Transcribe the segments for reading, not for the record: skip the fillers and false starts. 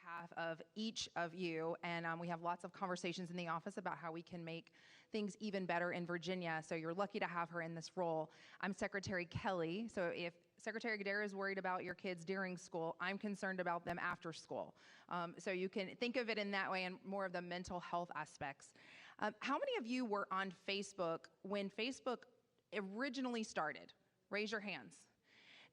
behalf of each of you, and we have lots of conversations in the office about how we can make things even better in Virginia, so you're lucky to have her in this role. I'm Secretary Kelly, so if Secretary Gadara is worried about your kids during school, I'm concerned about them after school. So you can think of it in that way and more of the mental health aspects. How many of you were on Facebook when Facebook originally started? Raise your hands.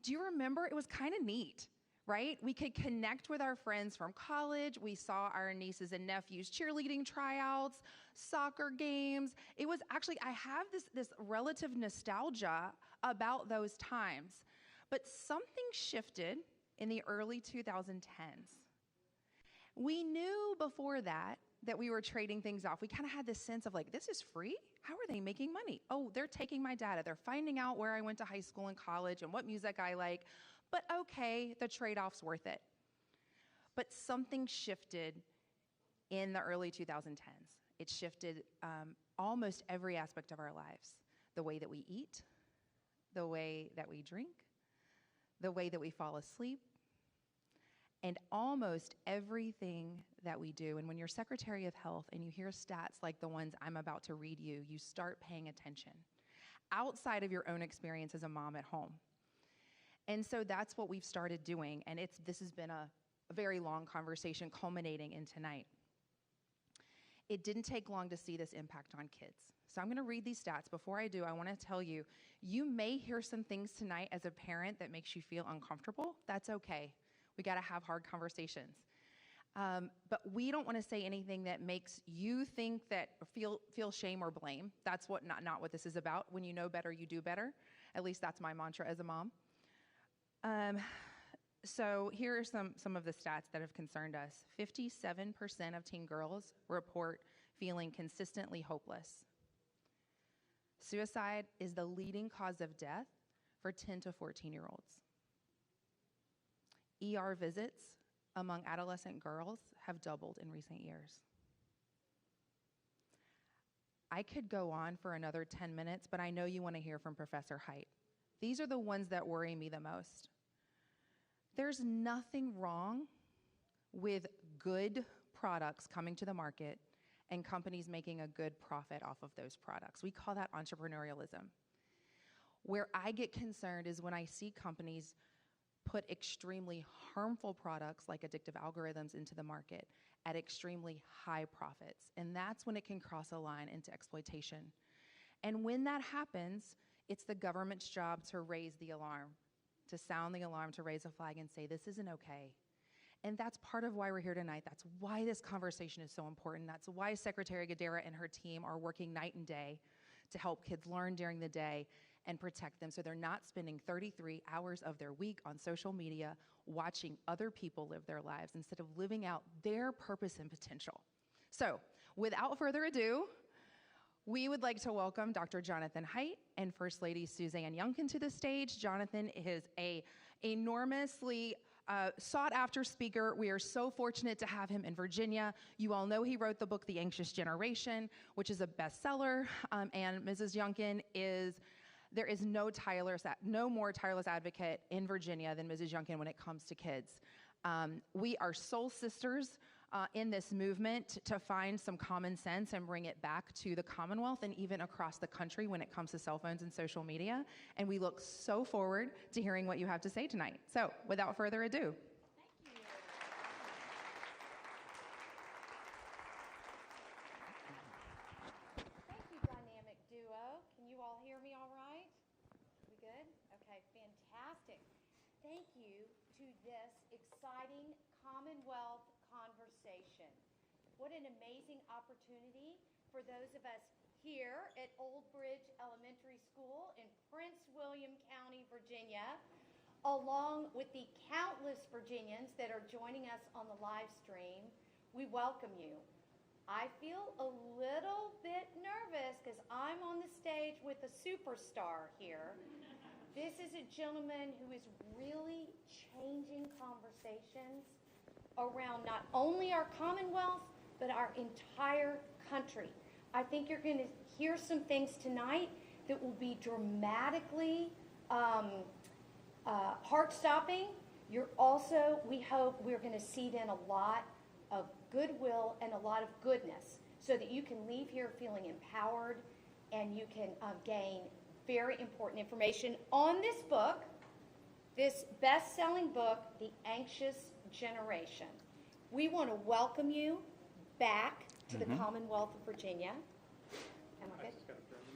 Do you remember? It was kind of neat, right? We could connect with our friends from college. We saw our nieces and nephews' cheerleading tryouts, soccer games. It was actually, I have this relative nostalgia about those times. But something shifted in the early 2010s. We knew before that we were trading things off. We kind of had this sense of like, this is free? How are they making money? Oh, they're taking my data. They're finding out where I went to high school and college and what music I like. But okay, the trade-off's worth it. But something shifted in the early 2010s. It shifted almost every aspect of our lives. The way that we eat, the way that we drink, the way that we fall asleep, and almost everything that we do. And when you're Secretary of Health and you hear stats like the ones I'm about to read you, you start paying attention outside of your own experience as a mom at home. And so that's what we've started doing. And this has been a very long conversation culminating in tonight. It didn't take long to see this impact on kids. So I'm going to read these stats. Before I do, I want to tell you, you may hear some things tonight as a parent that makes you feel uncomfortable. That's okay. We got to have hard conversations. But we don't want to say anything that makes you think that feel shame or blame. That's not what this is about. When you know better, you do better. At least that's my mantra as a mom. So here are some of the stats that have concerned us. 57% of teen girls report feeling consistently hopeless. Suicide is the leading cause of death for 10 to 14-year-olds. ER visits among adolescent girls have doubled in recent years. I could go on for another 10 minutes, but I know you want to hear from Professor Height. These are the ones that worry me the most. There's nothing wrong with good products coming to the market and companies making a good profit off of those products. We call that entrepreneurialism. Where I get concerned is when I see companies put extremely harmful products like addictive algorithms into the market at extremely high profits. And that's when it can cross a line into exploitation. And when that happens, it's the government's job to raise the alarm, to sound the alarm, to raise a flag and say, this isn't okay. And that's part of why we're here tonight. That's why this conversation is so important. That's why Secretary Gadara and her team are working night and day to help kids learn during the day and protect them so they're not spending 33 hours of their week on social media watching other people live their lives instead of living out their purpose and potential. So, without further ado, we would like to welcome Dr. Jonathan Height and First Lady Suzanne Youngkin to the stage. Jonathan is an enormously sought-after speaker. We are so fortunate to have him in Virginia. You all know he wrote the book, The Anxious Generation, which is a bestseller, and Mrs. Youngkin there is no more tireless advocate in Virginia than Mrs. Youngkin when it comes to kids. We are soul sisters in this movement to find some common sense and bring it back to the Commonwealth and even across the country when it comes to cell phones and social media. And we look so forward to hearing what you have to say tonight. So, without further ado. Thank you, dynamic duo. Can you all hear me all right? We good? Okay, fantastic. Thank you to this exciting Commonwealth conversation. What an amazing opportunity for those of us here at Old Bridge Elementary School in Prince William County, Virginia, along with the countless Virginians that are joining us on the live stream. We welcome you. I feel a little bit nervous because I'm on the stage with a superstar here. This is a gentleman who is really changing conversations around not only our Commonwealth, but our entire country. I think you're going to hear some things tonight that will be dramatically heart-stopping We hope we're going to seed in a lot of goodwill and a lot of goodness so that you can leave here feeling empowered and you can gain very important information on this book, this best-selling book, The Anxious Generation. We want to welcome you back to the Commonwealth of Virginia. Am I good?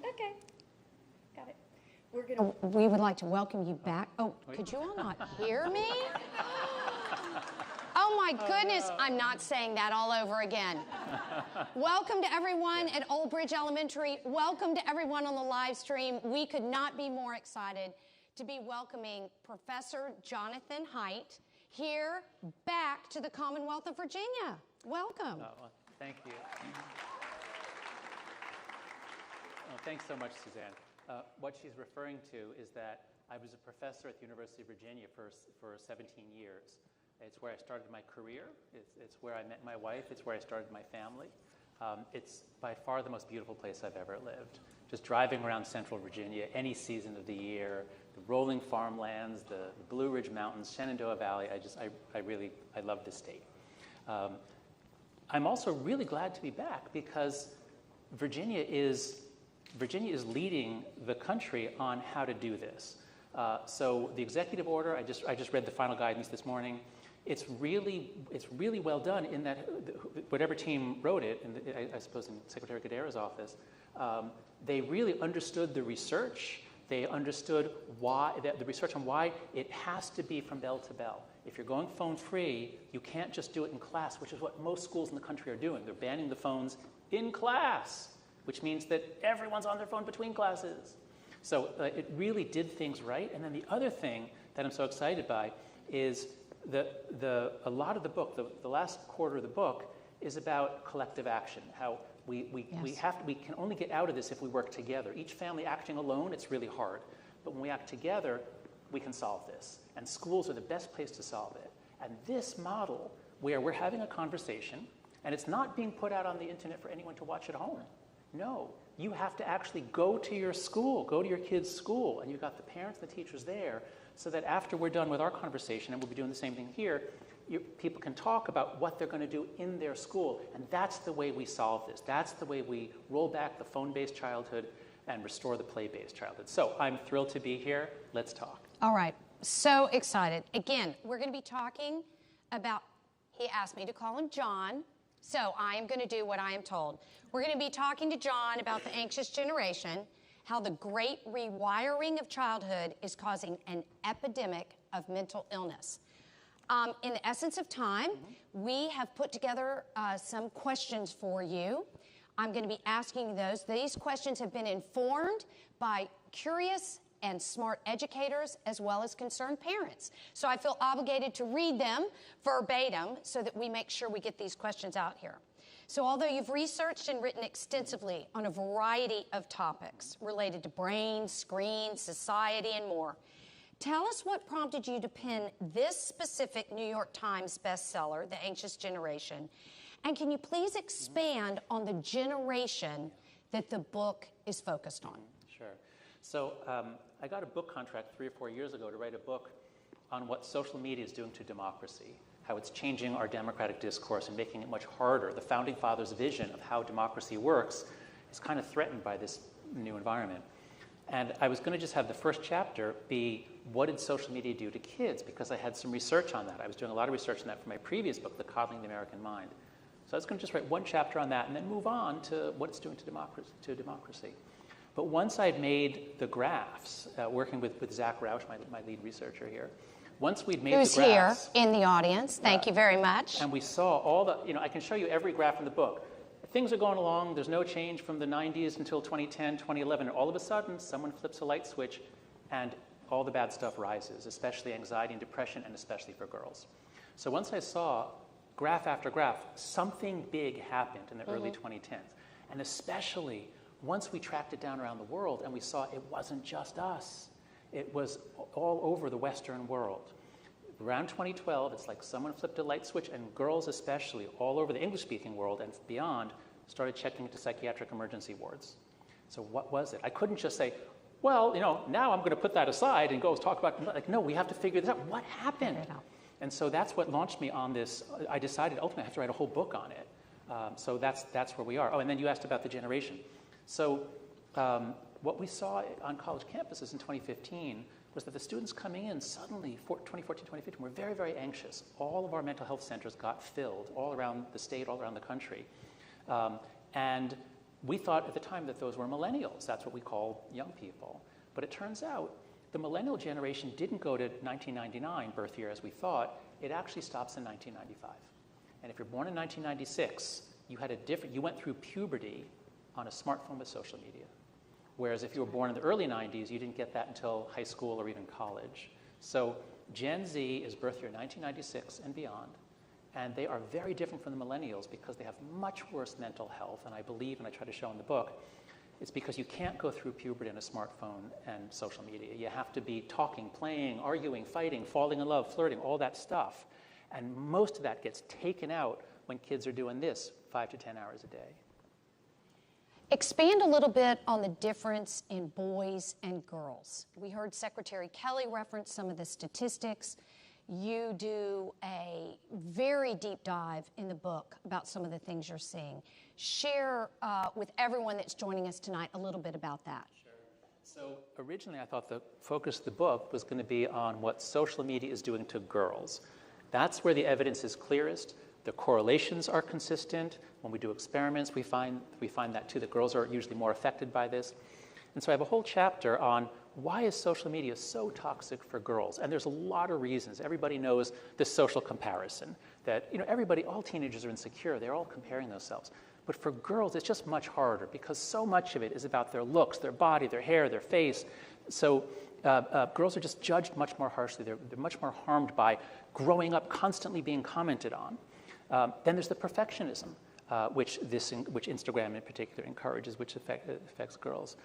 Okay. Got it. We would like to welcome you back. Oh, could you all not hear me? Oh my goodness, I'm not saying that all over again. Welcome to everyone at Old Bridge Elementary. Welcome to everyone on the live stream. We could not be more excited to be welcoming Professor Jonathan Haidt here back to the Commonwealth of Virginia. Welcome. Oh, well, thank you. Oh, thanks so much, Suzanne. What she's referring to is that I was a professor at the University of Virginia for 17 years. It's where I started my career. It's where I met my wife. It's where I started my family. It's by far the most beautiful place I've ever lived. Just driving around central Virginia, any season of the year, the rolling farmlands, the Blue Ridge Mountains, Shenandoah Valley, I love this state. I'm also really glad to be back because Virginia is leading the country on how to do this. So the executive order, I just read the final guidance this morning. It's really well done in that whatever team wrote it, and I suppose in Secretary Cadera's office, they really understood the research. They understood the research on why it has to be from bell to bell. If you're going phone free, you can't just do it in class, which is what most schools in the country are doing. They're banning the phones in class, which means that everyone's on their phone between classes. So it really did things right. And then the other thing that I'm so excited by is a lot of the book, the last quarter of the book, is about collective action, how we can only get out of this if we work together. Each family acting alone, it's really hard. But when we act together, we can solve this. And schools are the best place to solve it. And this model, where we're having a conversation, and it's not being put out on the internet for anyone to watch at home. No, you have to actually go to your school, go to your kid's school, and you've got the parents and the teachers there so that after we're done with our conversation, and we'll be doing the same thing here, people can talk about what they're going to do in their school. And that's the way we solve this. That's the way we roll back the phone-based childhood and restore the play-based childhood. So I'm thrilled to be here. Let's talk. All right. So excited. Again, we're going to be talking about, he asked me to call him John, so I am going to do what I am told. We're going to be talking to John about the anxious generation, how the great rewiring of childhood is causing an epidemic of mental illness. In the essence of time, we have put together some questions for you. I'm going to be asking those. These questions have been informed by curious and smart educators as well as concerned parents. So I feel obligated to read them verbatim so that we make sure we get these questions out here. So although you've researched and written extensively on a variety of topics related to brain, screens, society, and more, tell us what prompted you to pen this specific New York Times bestseller, The Anxious Generation, and can you please expand on the generation that the book is focused on? Sure. So I got a book contract 3 or 4 years ago to write a book on what social media is doing to democracy, how it's changing our democratic discourse and making it much harder. The Founding Fathers' vision of how democracy works is kind of threatened by this new environment. And I was going to just have the first chapter be, what did social media do to kids? Because I had some research on that. I was doing a lot of research on that for my previous book, The Coddling the American Mind. So I was going to just write one chapter on that and then move on to what it's doing to democracy. But once I'd made the graphs, working with Zach Rausch, my lead researcher here, once we'd made Who's the graphs... Who's here in the audience. Thank you very much. And we saw all the, I can show you every graph in the book. Things are going along. There's no change from the 90s until 2010, 2011. And all of a sudden, someone flips a light switch and all the bad stuff rises, especially anxiety and depression, and especially for girls. So once I saw graph after graph, something big happened in the early 2010s. And especially once we tracked it down around the world and we saw it wasn't just us. It was all over the Western world. Around 2012, it's like someone flipped a light switch, and girls especially, all over the English-speaking world and beyond, started checking into psychiatric emergency wards. So what was it? I couldn't just say, well, now I'm going to put that aside and go talk about, like, no, we have to figure this out. What happened? And so that's what launched me on this. I decided ultimately I have to write a whole book on it. So that's where we are. Oh, and then you asked about the generation. So what we saw on college campuses in 2015 was that the students coming in suddenly, 2014, 2015, were very, very anxious. All of our mental health centers got filled all around the state, all around the country. And we thought at the time that those were millennials. That's what we call young people. But it turns out the millennial generation didn't go to 1999 birth year as we thought. It actually stops in 1995. And if you're born in 1996, you went through puberty on a smartphone with social media. Whereas if you were born in the early 90s, you didn't get that until high school or even college. So Gen Z is birth year 1996 and beyond. And they are very different from the millennials because they have much worse mental health. And I believe, and I try to show in the book, it's because you can't go through puberty on a smartphone and social media. You have to be talking, playing, arguing, fighting, falling in love, flirting, all that stuff. And most of that gets taken out when kids are doing this 5 to 10 hours a day. Expand a little bit on the difference in boys and girls. We heard Secretary Kelly reference some of the statistics. You do a very deep dive in the book about some of the things you're seeing. Share with everyone that's joining us tonight a little bit about that. Sure. So originally I thought the focus of the book was going to be on what social media is doing to girls. That's where the evidence is clearest. The correlations are consistent. When we do experiments, we find that too, that girls are usually more affected by this. And so I have a whole chapter on why is social media so toxic for girls? And there's a lot of reasons. Everybody knows the social comparison, that all teenagers are insecure. They're all comparing themselves. But for girls, it's just much harder because so much of it is about their looks, their body, their hair, their face. So girls are just judged much more harshly. They're much more harmed by growing up constantly being commented on. Then there's the perfectionism, which Instagram in particular encourages, which affects girls.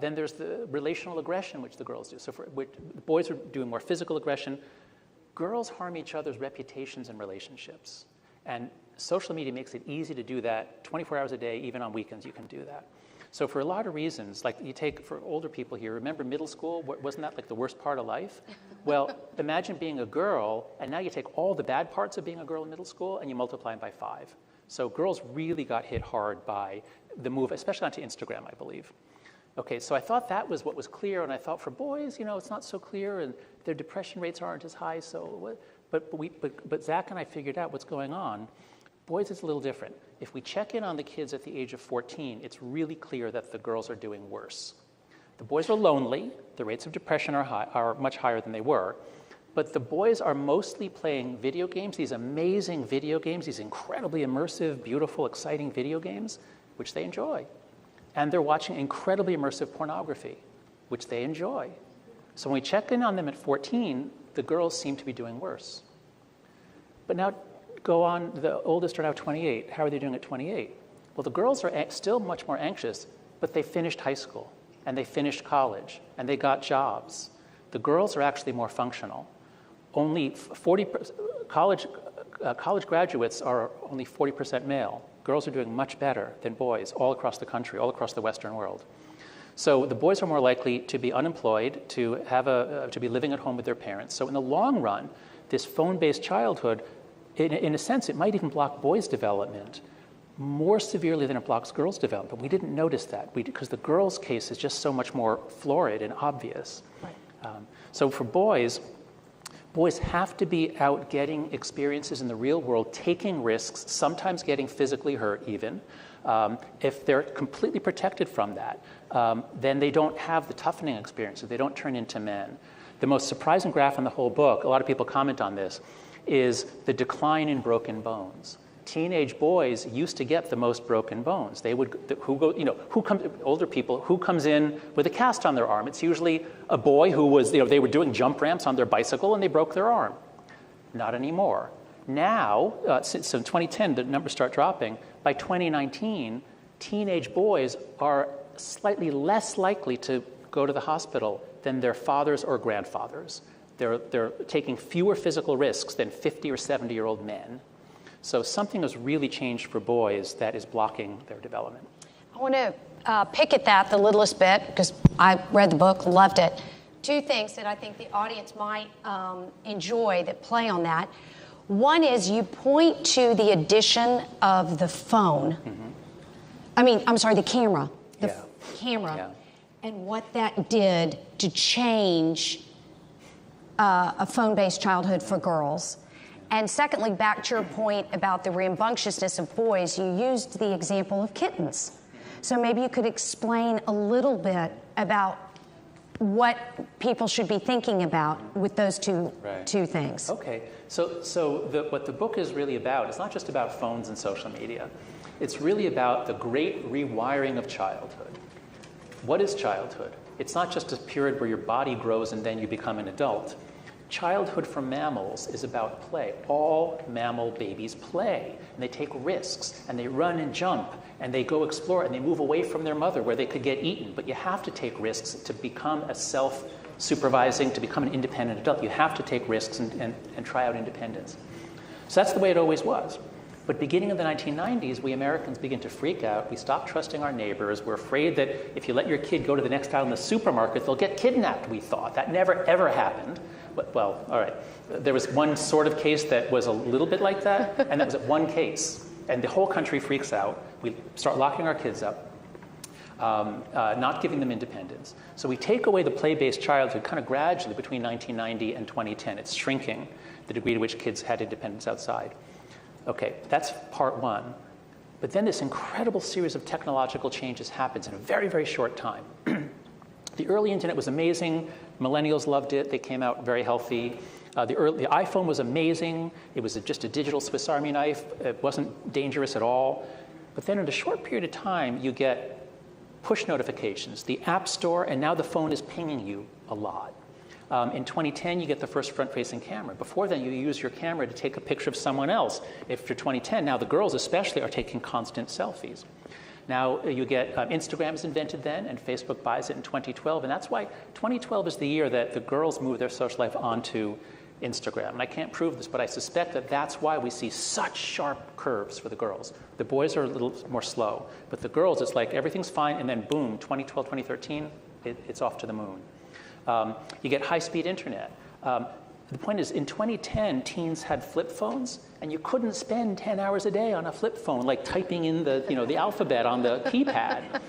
Then there's the relational aggression, which the girls do. So the boys are doing more physical aggression. Girls harm each other's reputations and relationships. And social media makes it easy to do that 24 hours a day, even on weekends you can do that. So for a lot of reasons, like you take for older people here, remember middle school? Wasn't that like the worst part of life? Well, imagine being a girl, and now you take all the bad parts of being a girl in middle school and you multiply them by 5. So girls really got hit hard by the move, especially onto Instagram, I believe. Okay, so I thought that was what was clear, and I thought for boys, it's not so clear, and their depression rates aren't as high. But Zach and I figured out what's going on. Boys, it's a little different. If we check in on the kids at the age of 14, it's really clear that the girls are doing worse. The boys are lonely. The rates of depression are much higher than they were. But the boys are mostly playing video games, these amazing video games, these incredibly immersive, beautiful, exciting video games, which they enjoy. And they're watching incredibly immersive pornography, which they enjoy. So when we check in on them at 14, the girls seem to be doing worse. But now go on, the oldest are now 28. How are they doing at 28? Well, the girls are still much more anxious, but they finished high school, and they finished college, and they got jobs. The girls are actually more functional. Only 40% college graduates are only 40% male. Girls are doing much better than boys all across the country, all across the Western world. So the boys are more likely to be unemployed, to be living at home with their parents. So in the long run, this phone-based childhood, in a sense, it might even block boys' development more severely than it blocks girls' development. But we didn't notice that because the girls' case is just so much more florid and obvious. Right. So for boys have to be out getting experiences in the real world, taking risks, sometimes getting physically hurt even. If they're completely protected from that, then they don't have the toughening experiences. They don't turn into men. The most surprising graph in the whole book, a lot of people comment on this, is the decline in broken bones. Teenage boys used to get the most broken bones. They would, older people, who comes in with a cast on their arm? It's usually a boy who was, they were doing jump ramps on their bicycle and they broke their arm. Not anymore. Now, so in 2010, the numbers start dropping. By 2019, teenage boys are slightly less likely to go to the hospital than their fathers or grandfathers. They're taking fewer physical risks than 50 or 70-year-old men. So something has really changed for boys that is blocking their development. I want to pick at that the littlest bit, because I read the book, loved it. Two things that I think the audience might enjoy that play on that. One is you point to the addition of the phone. The camera. The camera. Yeah. And what that did to change a phone-based childhood for girls. And secondly, back to your point about the rambunctiousness of boys, you used the example of kittens. So maybe you could explain a little bit about what people should be thinking about with those two things. Okay, so what the book is really about, it's not just about phones and social media. It's really about the great rewiring of childhood. What is childhood? It's not just a period where your body grows and then you become an adult. Childhood for mammals is about play. All mammal babies play, and they take risks, and they run and jump, and they go explore, and they move away from their mother where they could get eaten. But you have to take risks to become a self-supervising, to become an independent adult. You have to take risks and try out independence. So that's the way it always was. But beginning in the 1990s, we Americans begin to freak out. We stop trusting our neighbors. We're afraid that if you let your kid go to the next aisle in the supermarket, they'll get kidnapped, we thought. That never, ever happened. Well, all right. There was one sort of case that was a little bit like that, and that was one case. And the whole country freaks out. We start locking our kids up, not giving them independence. So we take away the play-based childhood kind of gradually between 1990 and 2010. It's shrinking, the degree to which kids had independence outside. Okay, that's part one. But then this incredible series of technological changes happens in a very, very short time. The early internet was amazing. Millennials loved it. They came out very healthy. The iPhone was amazing. It was just a digital Swiss Army knife. It wasn't dangerous at all. But then in a short period of time, you get push notifications, the App Store, and now the phone is pinging you a lot. In 2010, you get the first front-facing camera. Before then, you use your camera to take a picture of someone else. After 2010, now the girls especially are taking constant selfies. Now you get, Instagram is invented then, and Facebook buys it in 2012, and that's why 2012 is the year that the girls move their social life onto Instagram. And I can't prove this, but I suspect that that's why we see such sharp curves for the girls. The boys are a little more slow, but the girls, it's like everything's fine, and then boom, 2012, 2013, it's off to the moon. You get high-speed internet. The point is, in 2010, teens had flip phones, and you couldn't spend 10 hours a day on a flip phone, like typing in the alphabet on the keypad.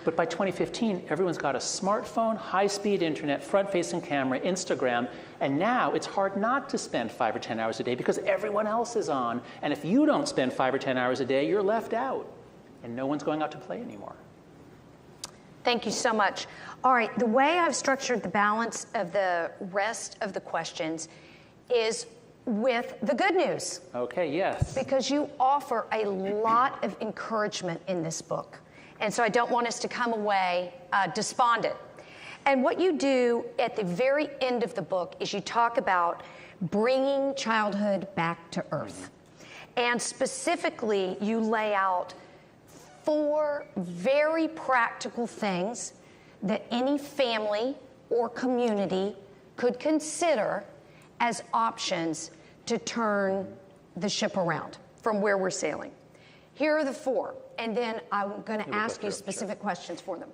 But by 2015, everyone's got a smartphone, high-speed internet, front-facing camera, Instagram, and now it's hard not to spend 5 or 10 hours a day because everyone else is on. And if you don't spend 5 or 10 hours a day, you're left out, and no one's going out to play anymore. Thank you so much. All right, the way I've structured the balance of the rest of the questions is with the good news. Okay, yes. Because you offer a lot of encouragement in this book. And so I don't want us to come away despondent. And what you do at the very end of the book is you talk about bringing childhood back to earth. And specifically, you lay out 4 very practical things that any family or community could consider as options to turn the ship around from where we're sailing. Here are the 4, and then I'm going to ask you specific questions for them.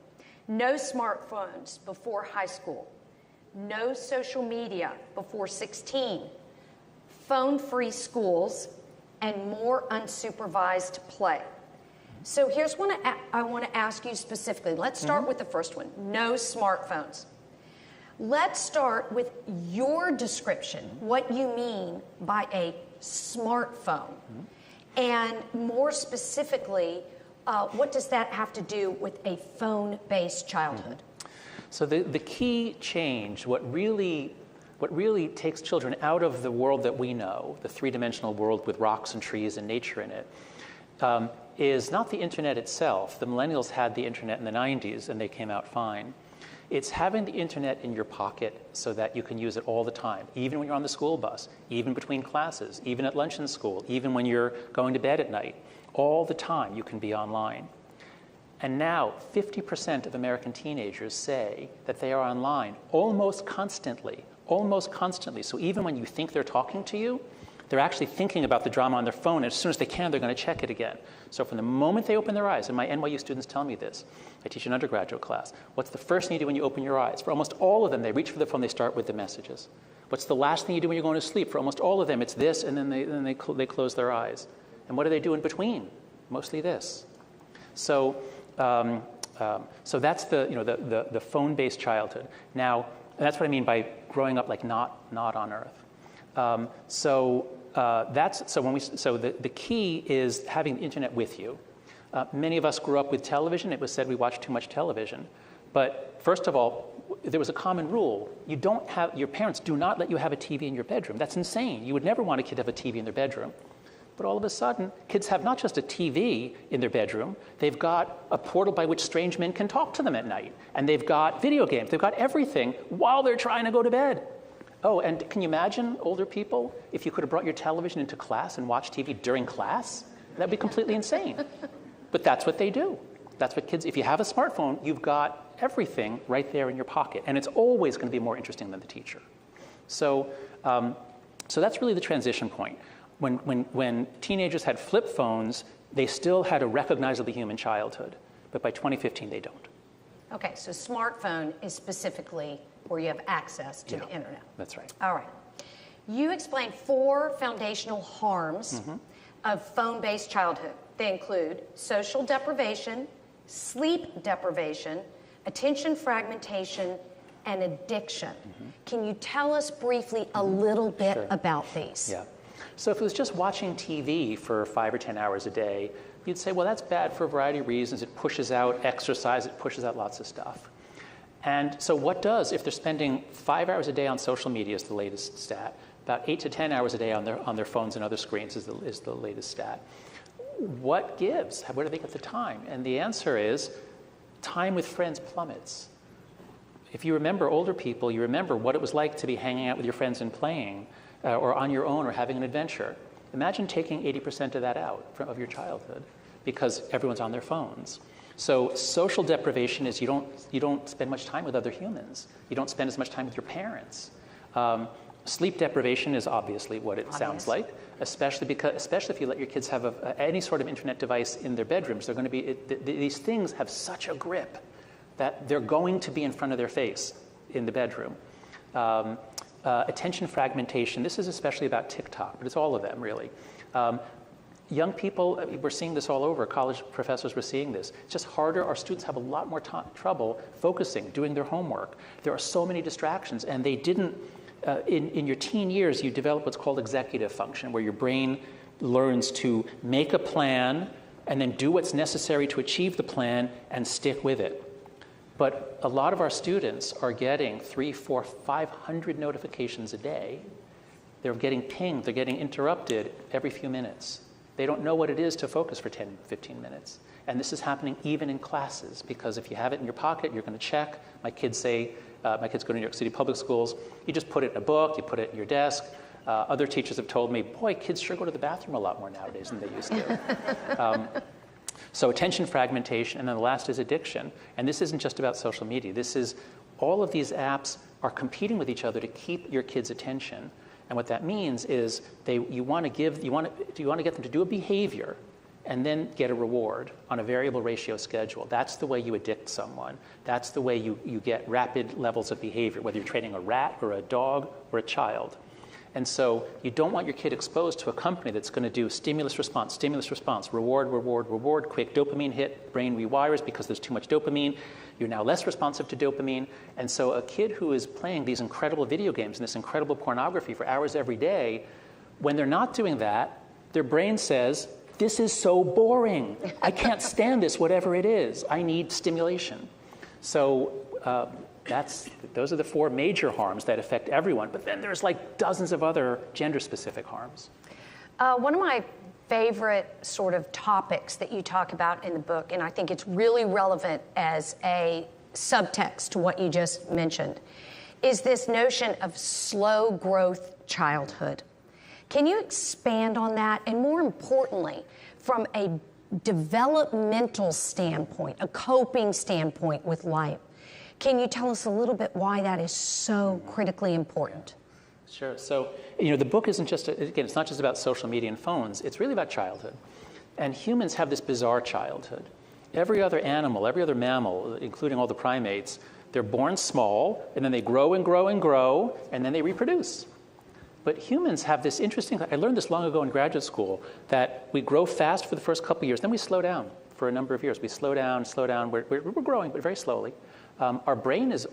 No smartphones before high school. No social media before 16. Phone-free schools, and more unsupervised play. So here's what I want to ask you specifically. Let's start with the first one, no smartphones. Let's start with your description, what you mean by a smartphone. And more specifically, what does that have to do with a phone-based childhood? So the key change, what really takes children out of the world that we know, the three-dimensional world with rocks and trees and nature in it, is not the internet itself. The millennials had the internet in the 90s, and they came out fine. It's having the internet in your pocket so that you can use it all the time, even when you're on the school bus, even between classes, even at lunch in school, even when you're going to bed at night. All the time you can be online. And now 50% of American teenagers say that they are online almost constantly, almost constantly. So even when you think they're talking to you, They're actually thinking about the drama on their phone, and as soon as they can, they're going to check it again. So from the moment they open their eyes, and my NYU students tell me this, I teach an undergraduate class, what's the first thing you do when you open your eyes? For almost all of them, they reach for the phone, they start with the messages. What's the last thing you do when you're going to sleep? For almost all of them, it's this, and then they close their eyes. And what do they do in between? Mostly this. So, so that's the phone-based childhood. Now, that's what I mean by growing up like not on Earth. So the key is having the internet with you. Many of us grew up with television. It was said we watched too much television. But first of all, there was a common rule. Your parents do not let you have a TV in your bedroom. That's insane. You would never want a kid to have a TV in their bedroom. But all of a sudden, kids have not just a TV in their bedroom, they've got a portal by which strange men can talk to them at night. And they've got video games. They've got everything while they're trying to go to bed. Oh, and can you imagine, older people, if you could have brought your television into class and watched TV during class? That'd be completely insane. But that's what they do. That's what kids, if you have a smartphone, you've got everything right there in your pocket. And it's always going to be more interesting than the teacher. So that's really the transition point. When teenagers had flip phones, they still had a recognizably human childhood. But by 2015, they don't. Okay, so smartphone is specifically where you have access to the internet. That's right. All right. You explained 4 foundational harms of phone-based childhood. They include social deprivation, sleep deprivation, attention fragmentation, and addiction. Can you tell us briefly a little bit about these? Yeah. So if it was just watching TV for 5 or 10 hours a day, you'd say, well, that's bad for a variety of reasons. It pushes out exercise. It pushes out lots of stuff. And so what does, if they're spending 5 hours a day on social media is the latest stat, about 8 to 10 hours a day on their phones and other screens is the latest stat. What gives? Where do they get the time? And the answer is time with friends plummets. If you remember older people, you remember what it was like to be hanging out with your friends and playing, or on your own or having an adventure. Imagine taking 80% of that out of your childhood because everyone's on their phones. So social deprivation is you don't spend much time with other humans. You don't spend as much time with your parents. Sleep deprivation is obviously what it sounds like, especially if you let your kids have any sort of internet device in their bedrooms. They're going to be these things have such a grip that they're going to be in front of their face in the bedroom. Attention fragmentation. This is especially about TikTok, but it's all of them, really. Young people, we're seeing this all over. College professors were seeing this. It's just harder. Our students have a lot more trouble focusing, doing their homework. There are so many distractions, and they didn't, in your teen years, you develop what's called executive function, where your brain learns to make a plan and then do what's necessary to achieve the plan and stick with it. But a lot of our students are getting 300, 400, 500 notifications a day. They're getting pinged. They're getting interrupted every few minutes. They don't know what it is to focus for 10, 15 minutes. And this is happening even in classes, because if you have it in your pocket, you're going to check. My kids go to New York City public schools. You just put it in a book. You put it in your desk. Other teachers have told me, boy, kids sure go to the bathroom a lot more nowadays than they used to. So attention fragmentation, and then the last is addiction. And this isn't just about social media. This is all of these apps are competing with each other to keep your kids' attention. And what that means is you want to get them to do a behavior and then get a reward on a variable ratio schedule. That's the way you addict someone. That's the way you get rapid levels of behavior, whether you're training a rat or a dog or a child. And so you don't want your kid exposed to a company that's going to do stimulus, response, reward, reward, reward, quick dopamine hit, brain rewires because there's too much dopamine. You're now less responsive to dopamine. And so a kid who is playing these incredible video games and this incredible pornography for hours every day, when they're not doing that, their brain says, this is so boring. I can't stand this, whatever it is. I need stimulation. So those are the 4 major harms that affect everyone. But then there's like dozens of other gender-specific harms. One of my favorite sort of topics that you talk about in the book, and I think it's really relevant as a subtext to what you just mentioned, is this notion of slow growth childhood. Can you expand on that? And more importantly, from a developmental standpoint, a coping standpoint with life, can you tell us a little bit why that is so critically important? Sure. So, the book isn't just, again, it's not just about social media and phones. It's really about childhood. And humans have this bizarre childhood. Every other animal, every other mammal, including all the primates, they're born small, and then they grow and grow and grow, and then they reproduce. But humans have this interesting, I learned this long ago in graduate school, that we grow fast for the first couple of years, then we slow down for a number of years. We slow down, we're growing, but very slowly. Our brain is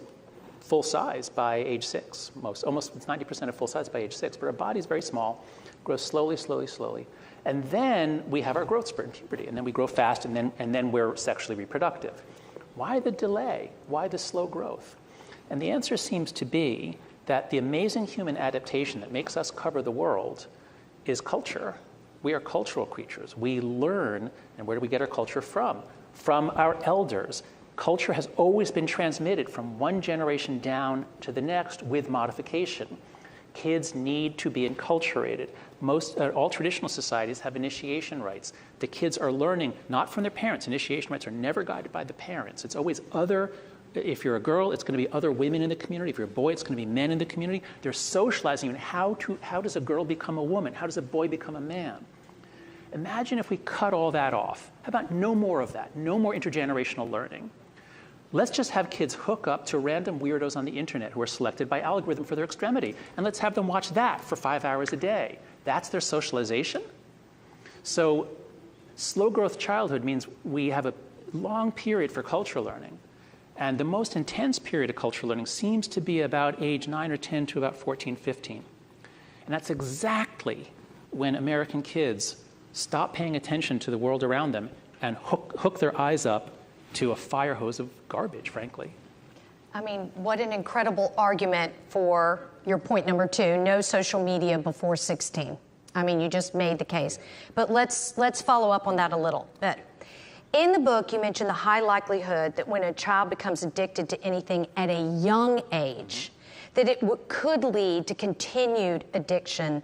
full size by age 6, almost 90% of full size by age 6, but our body is very small, grows slowly, slowly, slowly. And then we have our growth spurt in puberty, and then we grow fast, and then we're sexually reproductive. Why the delay? Why the slow growth? And the answer seems to be that the amazing human adaptation that makes us cover the world is culture. We are cultural creatures. We learn, and where do we get our culture from? From our elders. Culture has always been transmitted from one generation down to the next with modification. Kids need to be enculturated. All traditional societies have initiation rites. The kids are learning not from their parents. Initiation rites are never guided by the parents. It's always other. If you're a girl, it's going to be other women in the community. If you're a boy, it's going to be men in the community. They're socializing in how does a girl become a woman? How does a boy become a man? Imagine if we cut all that off. How about no more of that? No more intergenerational learning. Let's just have kids hook up to random weirdos on the internet who are selected by algorithm for their extremity, and let's have them watch that for 5 hours a day. That's their socialization? So slow growth childhood means we have a long period for cultural learning, and the most intense period of cultural learning seems to be about age 9 or 10 to about 14, 15. And that's exactly when American kids stop paying attention to the world around them and hook their eyes up to a fire hose of garbage, frankly. I mean, what an incredible argument for your point number 2, no social media before 16. I mean, you just made the case. But let's follow up on that a little bit. In the book, you mentioned the high likelihood that when a child becomes addicted to anything at a young age, that it could lead to continued addiction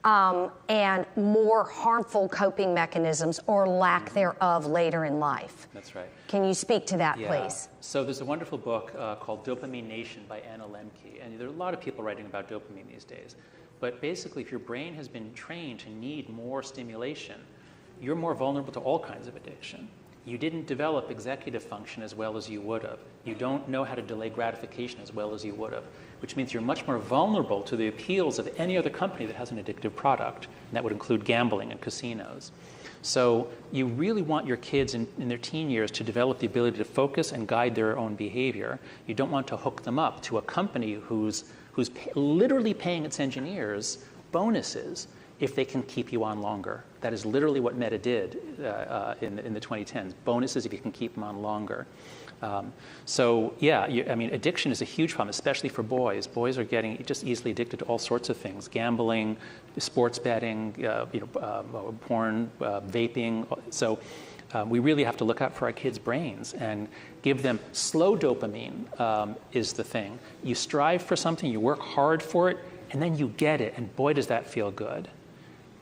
and more harmful coping mechanisms or lack thereof later in life. That's right. Can you speak to that, Yeah. please? So there's a wonderful book called Dopamine Nation by Anna Lemke, and there are a lot of people writing about dopamine these days. But basically, if your brain has been trained to need more stimulation, you're more vulnerable to all kinds of addiction. You didn't develop executive function as well as you would have. You don't know how to delay gratification as well as you would have, which means you're much more vulnerable to the appeals of any other company that has an addictive product, and that would include gambling and casinos. So you really want your kids in their teen years to develop the ability to focus and guide their own behavior. You don't want to hook them up to a company who's literally paying its engineers bonuses if they can keep you on longer. That is literally what Meta did in the 2010s. Bonuses if you can keep them on longer. Addiction is a huge problem, especially for boys. Boys are getting just easily addicted to all sorts of things: gambling, sports betting, porn, vaping. So we really have to look out for our kids' brains and give them slow dopamine is the thing. You strive for something, you work hard for it, and then you get it, and boy, does that feel good.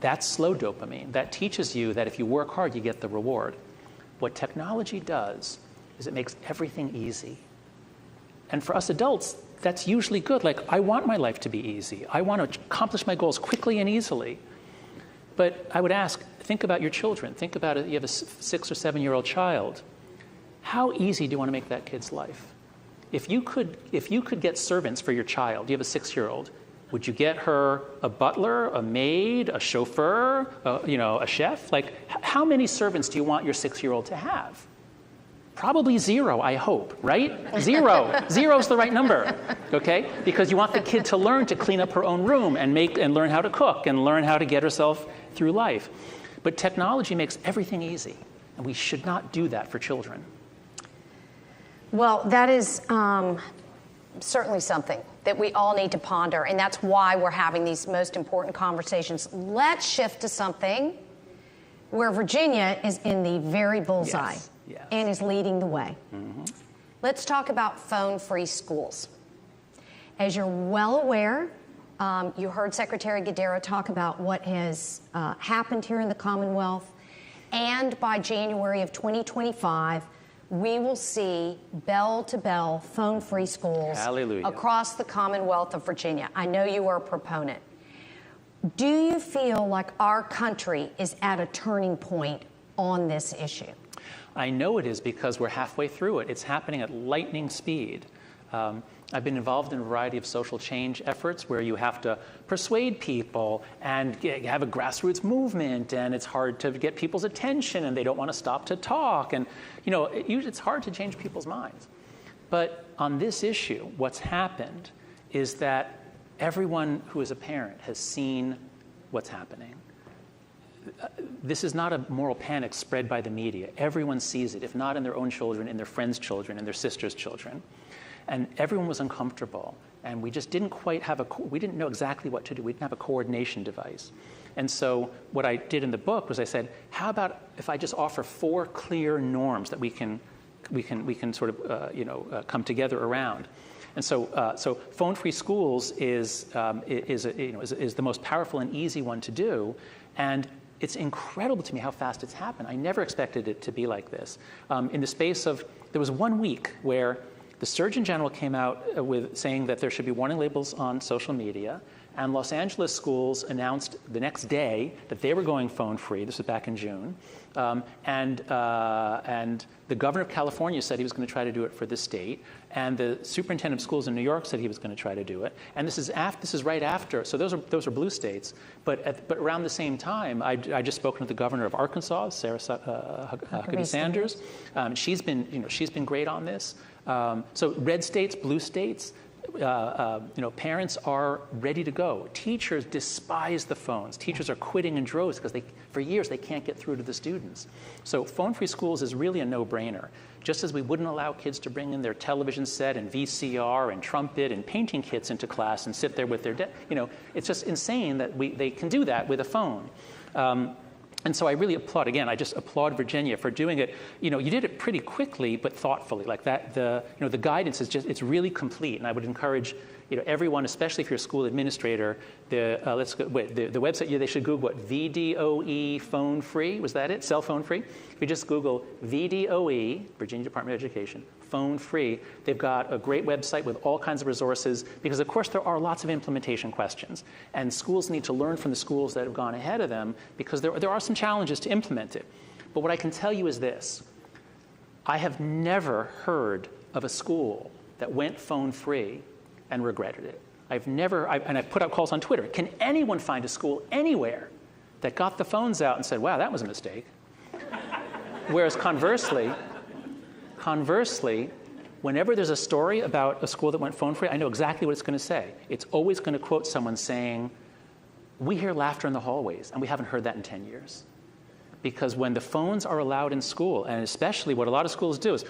That's slow dopamine. That teaches you that if you work hard, you get the reward. What technology does is it makes everything easy. And for us adults, that's usually good. Like, I want my life to be easy. I want to accomplish my goals quickly and easily. But I would ask, think about your children. Think about it. You have a 6 or 7-year-old child. How easy do you want to make that kid's life? If you could get servants for your child, you have a 6-year-old, would you get her a butler, a maid, a chauffeur, a chef? Like, how many servants do you want your 6-year-old to have? Probably 0, I hope, right? 0. 0 is the right number, okay? Because you want the kid to learn to clean up her own room and learn how to cook and learn how to get herself through life. But technology makes everything easy, and we should not do that for children. Well, that is certainly something that we all need to ponder, and that's why we're having these most important conversations. Let's shift to something where Virginia is in the very bullseye. Yes. And is leading the way. Mm-hmm. Let's talk about phone-free schools. As you're well aware, you heard Secretary Gadara talk about what has happened here in the Commonwealth, and by January of 2025, we will see bell-to-bell, phone-free schools Hallelujah. across the Commonwealth of Virginia. I know you are a proponent. Do you feel like our country is at a turning point on this issue? I know it is because we're halfway through it. It's happening at lightning speed. I've been involved in a variety of social change efforts where you have to persuade people and have a grassroots movement, and it's hard to get people's attention, and they don't want to stop to talk. And, it's hard to change people's minds. But on this issue, what's happened is that everyone who is a parent has seen what's happening. This is not a moral panic spread by the media. Everyone sees it, if not in their own children, in their friends' children, in their sisters' children. And everyone was uncomfortable. And we just didn't quite have we didn't know exactly what to do. We didn't have a coordination device. And so what I did in the book was I said, how about if I just offer 4 clear norms that we can sort of come together around. And so phone-free schools is the most powerful and easy one to do. And it's incredible to me how fast it's happened. I never expected it to be like this. In the space of, there was 1 week where the Surgeon General came out with saying that there should be warning labels on social media, and Los Angeles schools announced the next day that they were going phone-free. This was back in June. And the governor of California said he was going to try to do it for the state, and the superintendent of schools in New York said he was going to try to do it. And this is right after. So those are blue states. But around the same time, I just spoken to the governor of Arkansas, Sarah Huckabee Sanders. She's been great on this. So red states, blue states. Parents are ready to go. Teachers despise the phones. Teachers are quitting in droves because for years they can't get through to the students. So phone-free schools is really a no-brainer. Just as we wouldn't allow kids to bring in their television set and VCR and trumpet and painting kits into class and sit there with their, it's just insane that they can do that with a phone. And so I really applaud, again, I just applaud Virginia for doing it. You did it pretty quickly, but thoughtfully. Like that, the guidance is it's really complete. And I would encourage, everyone, especially if you're a school administrator, the website, they should Google what, VDOE phone free, was that it? Cell phone free? If you just Google VDOE, Virginia Department of Education, phone free, they've got a great website with all kinds of resources, because of course there are lots of implementation questions, and schools need to learn from the schools that have gone ahead of them, because there are some challenges to implement it. But what I can tell you is this: I have never heard of a school that went phone free and regretted it. I've put out calls on Twitter. Can anyone find a school anywhere that got the phones out and said, wow, that was a mistake? Whereas conversely, whenever there's a story about a school that went phone-free, I know exactly what it's going to say. It's always going to quote someone saying, we hear laughter in the hallways, and we haven't heard that in 10 years. Because when the phones are allowed in school, and especially what a lot of schools do is,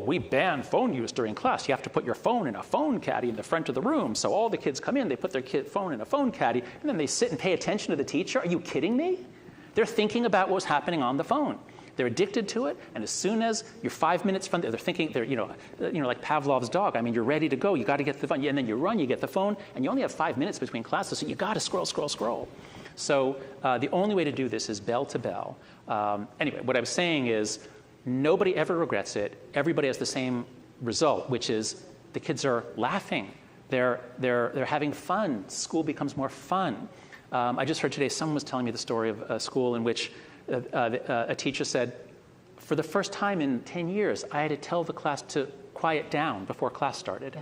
we ban phone use during class. You have to put your phone in a phone caddy in the front of the room. So all the kids come in, they put their phone in a phone caddy, and then they sit and pay attention to the teacher. Are you kidding me? They're thinking about what's happening on the phone. They're addicted to it, and as soon as you're 5 minutes from there, they're thinking, like Pavlov's dog. I mean, you're ready to go. You got to get the phone, and then you run, you get the phone, and you only have 5 minutes between classes, so you got to scroll. So the only way to do this is bell to bell. Anyway, what I was saying is, nobody ever regrets it. Everybody has the same result, which is the kids are laughing. They're having fun. School becomes more fun. I just heard today someone was telling me the story of a school in which a teacher said, for the first time in 10 years, I had to tell the class to quiet down before class started.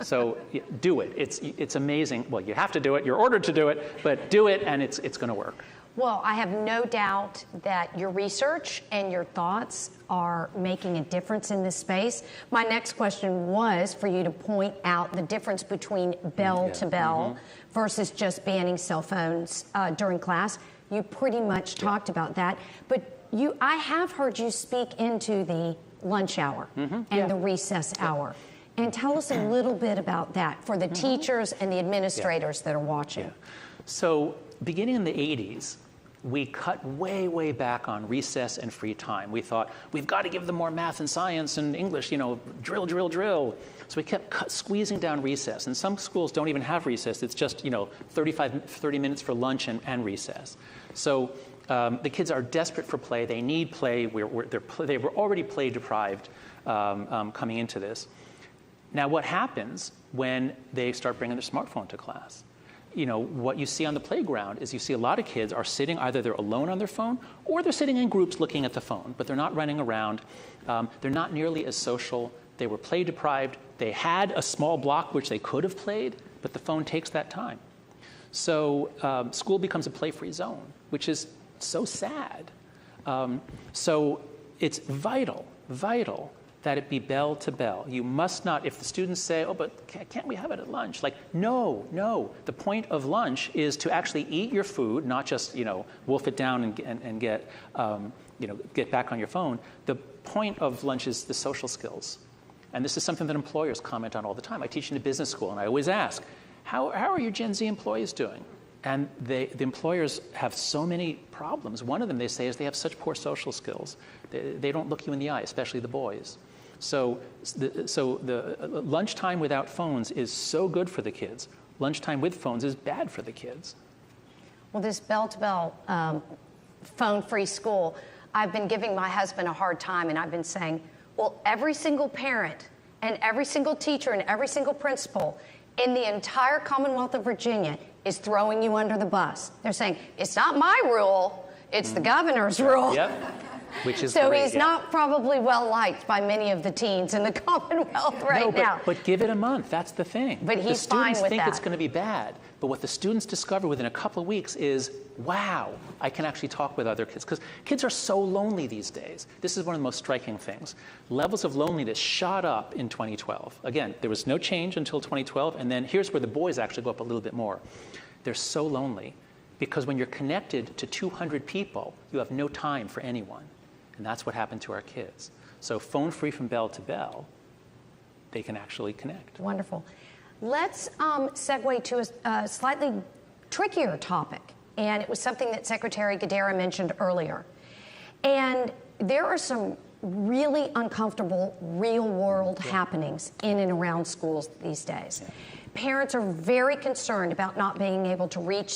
So do it. It's amazing. Well, you have to do it. You're ordered to do it, but do it, and it's going to work. Well, I have no doubt that your research and your thoughts are making a difference in this space. My next question was for you to point out the difference between bell to bell versus just banning cell phones during class. You pretty much talked about that, but I have heard you speak into the lunch hour and the recess hour. And tell us a little bit about that for the teachers and the administrators that are watching. So beginning in the 80s, we cut way back on recess and free time. We thought, we've got to give them more math and science and English, drill. So we kept squeezing down recess. And some schools don't even have recess. It's just, 30 minutes for lunch and recess. So the kids are desperate for play. They need play. They were already play deprived coming into this. Now, what happens when they start bringing their smartphone to class? What you see on the playground is you see a lot of kids are sitting, either they're alone on their phone or they're sitting in groups looking at the phone, but they're not running around. They're not nearly as social. They were play deprived. They had a small block which they could have played, but the phone takes that time. So school becomes a play-free zone, which is so sad. So it's vital that it be bell to bell. You must not, if the students say, oh, but can't we have it at lunch? Like, no. The point of lunch is to actually eat your food, not just, wolf it down and get, get back on your phone. The point of lunch is the social skills. And this is something that employers comment on all the time. I teach in a business school, and I always ask, how are your Gen Z employees doing? And the employers have so many problems. One of them, they say, is they have such poor social skills. They don't look you in the eye, especially the boys. So the lunchtime without phones is so good for the kids. Lunchtime with phones is bad for the kids. Well, this bell-to-bell phone-free school, I've been giving my husband a hard time, and I've been saying, well, every single parent and every single teacher and every single principal in the entire Commonwealth of Virginia is throwing you under the bus. They're saying, it's not my rule, it's the governor's rule. Yep. Which is so great, he's not probably well liked by many of the teens in the Commonwealth now. But give it a month. That's the thing. But he's the students fine with think that. It's going to be bad. But what the students discover within a couple of weeks is, wow, I can actually talk with other kids. Because kids are so lonely these days. This is one of the most striking things. Levels of loneliness shot up in 2012. Again, there was no change until 2012. And then here's where the boys actually go up a little bit more. They're so lonely because when you're connected to 200 people, you have no time for anyone. And that's what happened to our kids. So phone-free from bell to bell, they can actually connect. Wonderful. Let's segue to a slightly trickier topic. And it was something that Secretary Gadara mentioned earlier. And there are some really uncomfortable real-world happenings in and around schools these days. Yeah. Parents are very concerned about not being able to reach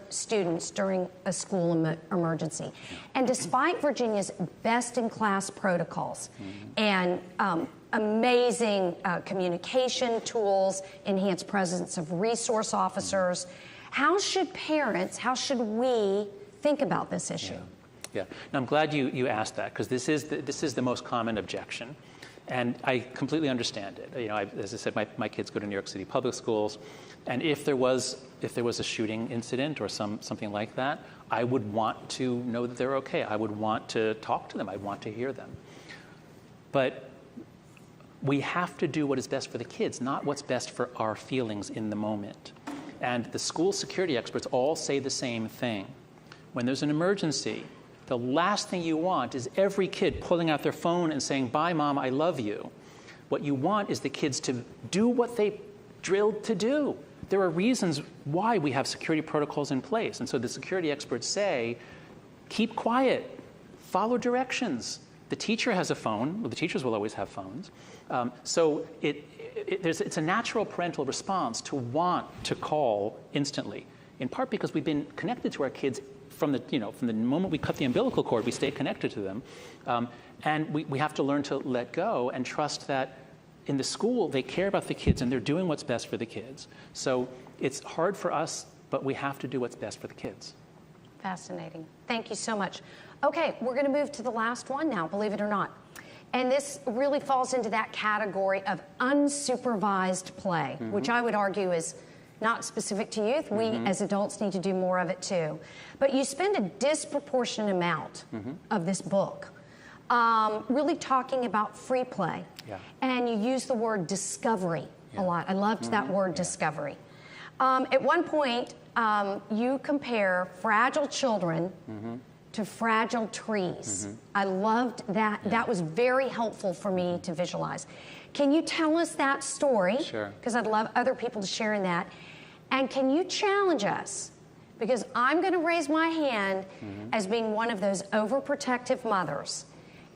students during a school emergency. And despite Virginia's best-in-class protocols and amazing communication tools, enhanced presence of resource officers, how should we think about this issue? Yeah. Now, I'm glad you asked that, because this is the most common objection. And I completely understand it. As I said, my kids go to New York City public schools, and if there was a shooting incident or something like that, I would want to know that they're okay. I would want to talk to them. I'd want to hear them. But we have to do what is best for the kids, not what's best for our feelings in the moment. And the school security experts all say the same thing. When there's an emergency, the last thing you want is every kid pulling out their phone and saying, bye, Mom, I love you. What you want is the kids to do what they drilled to do. There are reasons why we have security protocols in place. And so the security experts say, keep quiet, follow directions. The teacher has a phone. Well, the teachers will always have phones. So it's a natural parental response to want to call instantly, in part because we've been connected to our kids from the moment we cut the umbilical cord, we stay connected to them. And we have to learn to let go and trust that in the school, they care about the kids and they're doing what's best for the kids. So it's hard for us, but we have to do what's best for the kids. Fascinating. Thank you so much. Okay, we're going to move to the last one now, believe it or not. And this really falls into that category of unsupervised play, which I would argue is not specific to youth. We as adults need to do more of it too. But you spend a disproportionate amount of this book really talking about free play. Yeah. And you use the word discovery a lot. I loved that word, discovery. At one point, you compare fragile children to fragile trees. I loved that. Yeah. That was very helpful for me to visualize. Can you tell us that story? Sure. Because I'd love other people to share in that. And can you challenge us? Because I'm going to raise my hand as being one of those overprotective mothers.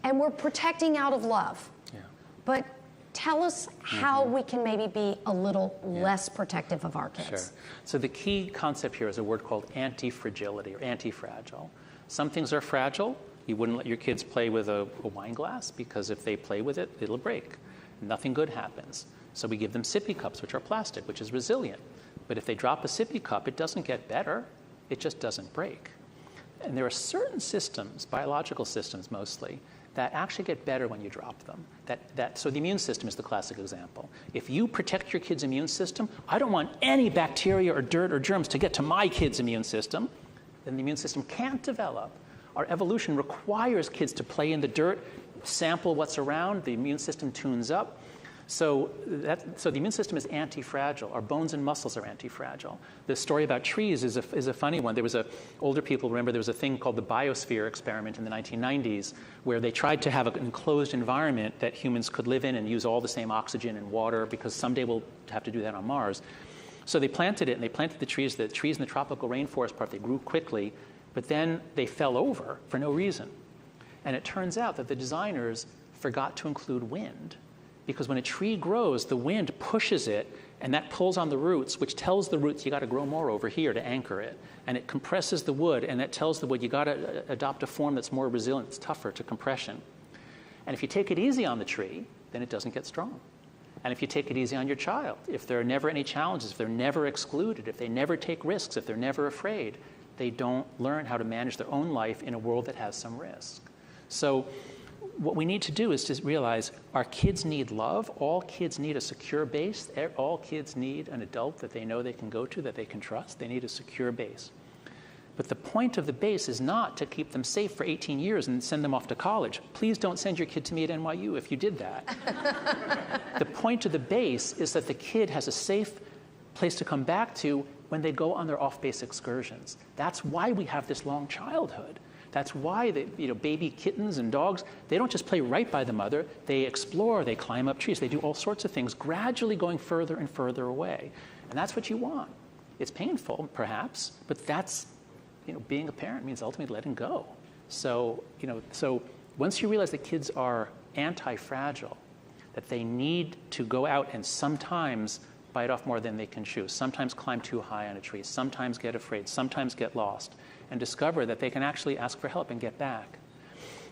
And we're protecting out of love. Yeah. But tell us how we can maybe be a little less protective of our kids. Sure. So the key concept here is a word called anti-fragility or anti-fragile. Some things are fragile. You wouldn't let your kids play with a wine glass because if they play with it, it'll break. Nothing good happens. So we give them sippy cups, which are plastic, which is resilient. But if they drop a sippy cup, it doesn't get better. It just doesn't break. And there are certain systems, biological systems mostly, that actually get better when you drop them. So the immune system is the classic example. If you protect your kid's immune system, I don't want any bacteria or dirt or germs to get to my kid's immune system, then the immune system can't develop. Our evolution requires kids to play in the dirt, sample what's around, the immune system tunes up. So the immune system is anti-fragile. Our bones and muscles are anti-fragile. The story about trees is a funny one. Older people remember there was a thing called the biosphere experiment in the 1990s where they tried to have an enclosed environment that humans could live in and use all the same oxygen and water because someday we'll have to do that on Mars. So they planted it, and they planted the trees. The trees in the tropical rainforest part, they grew quickly, but then they fell over for no reason. And it turns out that the designers forgot to include wind. Because when a tree grows, the wind pushes it, and that pulls on the roots, which tells the roots you got to grow more over here to anchor it. And it compresses the wood, and it tells the wood you got to adopt a form that's more resilient, it's tougher to compression. And if you take it easy on the tree, then it doesn't get strong. And if you take it easy on your child, if there are never any challenges, if they're never excluded, if they never take risks, if they're never afraid, they don't learn how to manage their own life in a world that has some risk. So what we need to do is to realize our kids need love. All kids need a secure base. All kids need an adult that they know they can go to, that they can trust. They need a secure base. But the point of the base is not to keep them safe for 18 years and send them off to college. Please don't send your kid to me at NYU if you did that. The point of the base is that the kid has a safe place to come back to when they go on their off-base excursions. That's why we have this long childhood. That's why baby kittens and dogs, they don't just play right by the mother. They explore, they climb up trees, they do all sorts of things, gradually going further and further away. And that's what you want. It's painful, perhaps, but that's, being a parent means ultimately letting go. So once you realize that kids are anti-fragile, that they need to go out and sometimes bite off more than they can chew, sometimes climb too high on a tree, sometimes get afraid, sometimes get lost, and discover that they can actually ask for help and get back.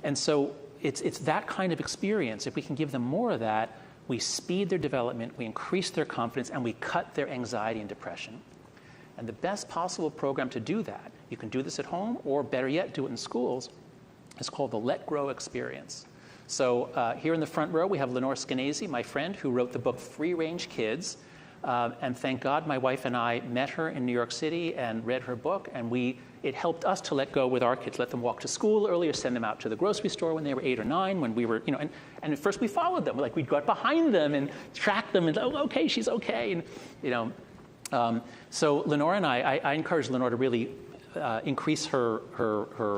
And so it's that kind of experience. If we can give them more of that, we speed their development, we increase their confidence, and we cut their anxiety and depression. And the best possible program to do that, you can do this at home, or better yet, do it in schools, is called the Let Grow experience. So here in the front row, we have Lenore Skenazy, my friend, who wrote the book Free Range Kids. And thank God my wife and I met her in New York City and read her book, and it helped us to let go with our kids, let them walk to school earlier, send them out to the grocery store when they were 8 or 9, when we were, and at first we followed them. We'd go out behind them and track them and, oh, okay, she's okay. And, so Lenore and I encouraged Lenore to really increase her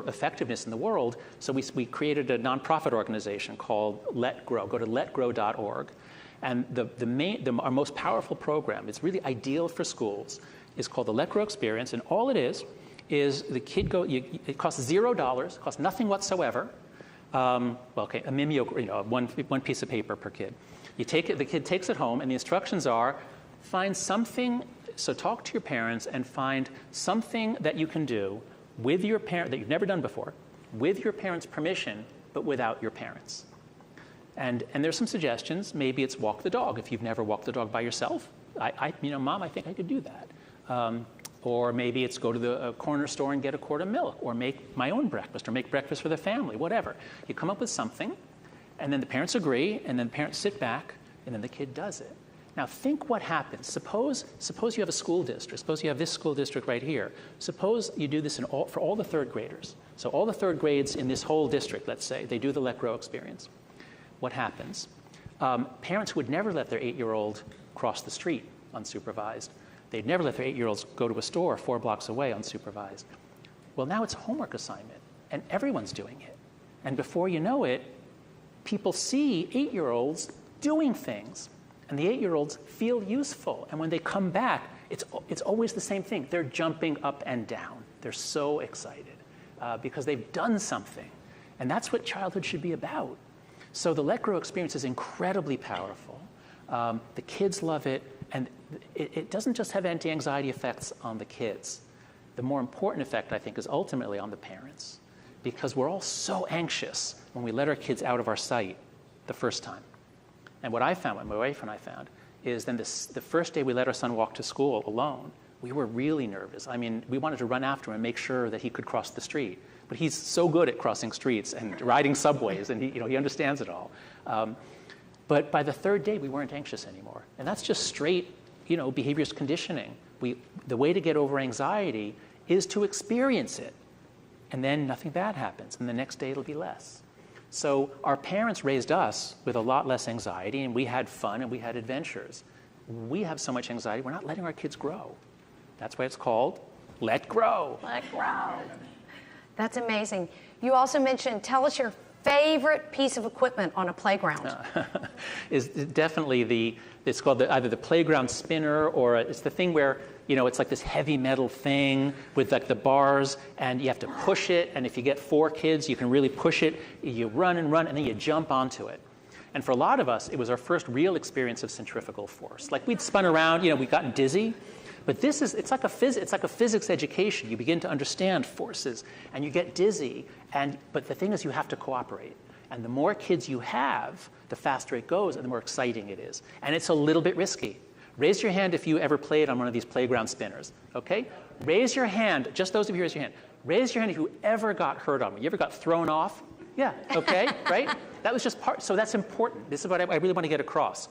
effectiveness in the world. So we created a nonprofit organization called Let Grow. Go to letgrow.org. And our most powerful program, it's really ideal for schools, is called the Let Grow Experience. And all it is the kid it costs $0, costs nothing whatsoever. A one piece of paper per kid. You take it, the kid takes it home, and the instructions are, find something, so talk to your parents and find something that you can do with your parent that you've never done before, with your parents' permission, but without your parents. And there's some suggestions. Maybe it's walk the dog. If you've never walked the dog by yourself, Mom, I think I could do that. Or maybe it's go to the corner store and get a quart of milk, or make my own breakfast, or make breakfast for the family, whatever. You come up with something, and then the parents agree, and then the parents sit back, and then the kid does it. Now think what happens. Suppose you have a school district. Suppose you have this school district right here. Suppose you do this for all the third graders. So all the third grades in this whole district, let's say, they do the Let Grow experience. What happens? Parents would never let their 8-year-old cross the street unsupervised. They'd never let their 8-year-olds go to a store 4 blocks away unsupervised. Well, now it's a homework assignment, and everyone's doing it. And before you know it, people see 8-year-olds doing things, and the 8-year-olds feel useful. And when they come back, it's always the same thing. They're jumping up and down. They're so excited because they've done something. And that's what childhood should be about. So the Let Grow experience is incredibly powerful. The kids love it, and it doesn't just have anti-anxiety effects on the kids. The more important effect, I think, is ultimately on the parents. because we're all so anxious when we let our kids out of our sight the first time. And what I found, what my wife and I found, is then the first day we let our son walk to school alone, we were really nervous. I mean, we wanted to run after him and make sure that he could cross the street. But he's so good at crossing streets and riding subways, and he understands it all. But by the third day, we weren't anxious anymore. And that's just straight, behaviorist conditioning. The way to get over anxiety is to experience it. And then nothing bad happens, and the next day it'll be less. So our parents raised us with a lot less anxiety, and we had fun and we had adventures. We have so much anxiety, we're not letting our kids grow. That's why it's called Let Grow. Let grow. That's amazing. You also mentioned, tell us your favorite piece of equipment on a playground. Is definitely it's called either the playground spinner, or it's the thing where, it's like this heavy metal thing with like the bars, and you have to push it, and if you get 4 kids, you can really push it. You run, and then you jump onto it. And for a lot of us, it was our first real experience of centrifugal force. Like we'd spun around, we'd gotten dizzy. But it's like a physics education. You begin to understand forces, and you get dizzy. But the thing is, you have to cooperate. And the more kids you have, the faster it goes, and the more exciting it is. And it's a little bit risky. Raise your hand if you ever played on one of these playground spinners, okay? Raise your hand, just those of you raise your hand. Raise your hand if you ever got hurt on one. You ever got thrown off? Yeah, okay, right? That was just so that's important. This is what I really want to get across.